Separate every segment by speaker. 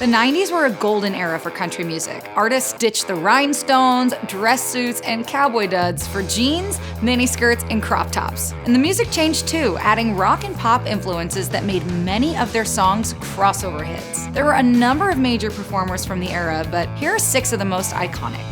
Speaker 1: The 90s were a golden era for country music. Artists ditched the rhinestones, dress suits, and cowboy duds for jeans, miniskirts, and crop tops. And the music changed too, adding rock and pop influences that made many of their songs crossover hits. There were a number of major performers from the era, but here are 6 of the most iconic.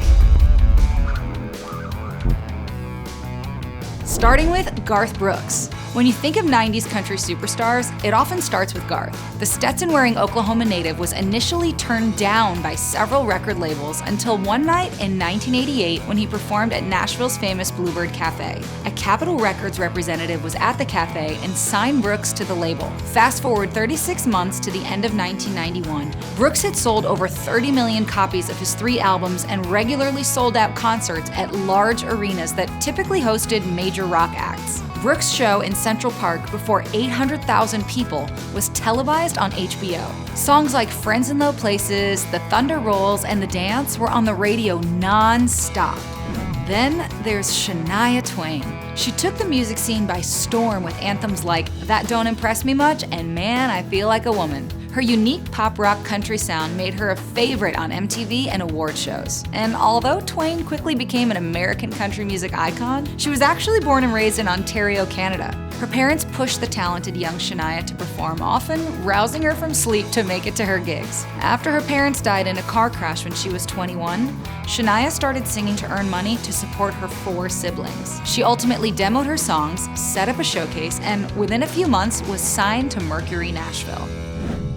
Speaker 1: Starting with Garth Brooks. When you think of 90s country superstars, it often starts with Garth. The Stetson-wearing Oklahoma native was initially turned down by several record labels until one night in 1988 when he performed at Nashville's famous Bluebird Cafe. A Capitol Records representative was at the cafe and signed Brooks to the label. Fast forward 36 months to the end of 1991, Brooks had sold over 30 million copies of his 3 albums and regularly sold out concerts at large arenas that typically hosted major rock acts. Brooks' show in Central Park before 800,000 people was televised on HBO. Songs like Friends in Low Places, The Thunder Rolls, and The Dance were on the radio non-stop. Then there's Shania Twain. She took the music scene by storm with anthems like That Don't Impress Me Much and Man, I Feel Like a Woman. Her unique pop-rock country sound made her a favorite on MTV and award shows. And although Twain quickly became an American country music icon, she was actually born and raised in Ontario, Canada. Her parents pushed the talented young Shania to perform, often rousing her from sleep to make it to her gigs. After her parents died in a car crash when she was 21, Shania started singing to earn money to support her 4 siblings. She ultimately demoed her songs, set up a showcase, and within a few months was signed to Mercury Nashville.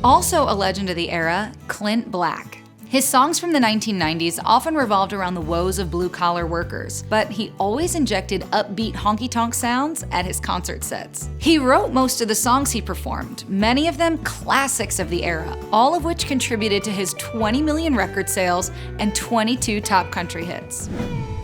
Speaker 1: Also a legend of the era, Clint Black. His songs from the 1990s often revolved around the woes of blue-collar workers, but he always injected upbeat honky-tonk sounds at his concert sets. He wrote most of the songs he performed, many of them classics of the era, all of which contributed to his 20 million record sales and 22 top country hits.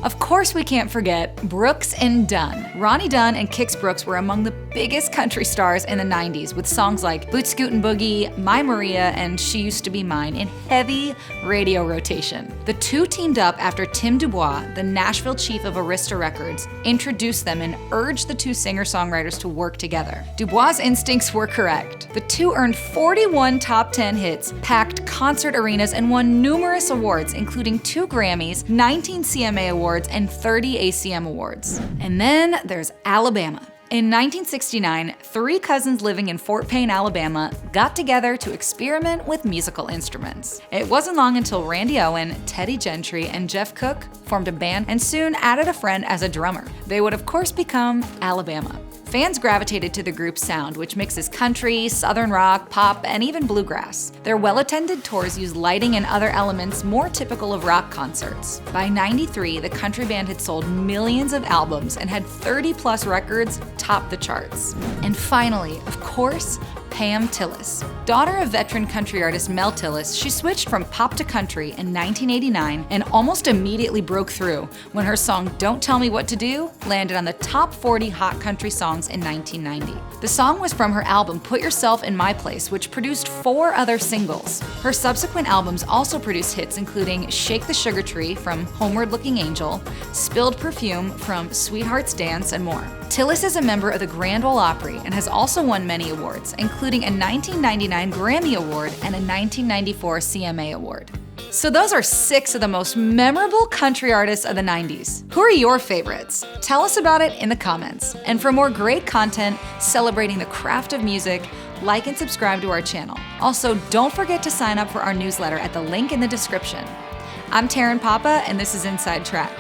Speaker 1: Of course we can't forget Brooks and Dunn. Ronnie Dunn and Kix Brooks were among the biggest country stars in the 90s with songs like Boot Scootin' Boogie, My Maria, and She Used to Be Mine in heavy radio rotation. The two teamed up after Tim Dubois, the Nashville chief of Arista Records, introduced them and urged the two singer-songwriters to work together. Dubois' instincts were correct. The two earned 41 top 10 hits, packed concert arenas, and won numerous awards, including 2 Grammys, 19 CMA Awards, and 30 ACM Awards. And then there's Alabama. In 1969, 3 cousins living in Fort Payne, Alabama, got together to experiment with musical instruments. It wasn't long until Randy Owen, Teddy Gentry, and Jeff Cook formed a band and soon added a friend as a drummer. They would of course become Alabama. Fans gravitated to the group's sound, which mixes country, southern rock, pop, and even bluegrass. Their well-attended tours use lighting and other elements more typical of rock concerts. By '93, the country band had sold millions of albums and had 30-plus records top the charts. And finally, of course, Pam Tillis. Daughter of veteran country artist Mel Tillis, she switched from pop to country in 1989 and almost immediately broke through when her song Don't Tell Me What to Do landed on the top 40 hot country songs in 1990. The song was from her album Put Yourself in My Place, which produced 4 other singles. Her subsequent albums also produced hits including Shake the Sugar Tree from Homeward Looking Angel, Spilled Perfume from Sweetheart's Dance, and more. Tillis is a member of the Grand Ole Opry and has also won many awards, including a 1999 Grammy Award and a 1994 CMA Award. So those are 6 of the most memorable country artists of the 90s. Who are your favorites? Tell us about it in the comments. And for more great content celebrating the craft of music, like and subscribe to our channel. Also, don't forget to sign up for our newsletter at the link in the description. I'm Taryn Papa, and this is Inside Track.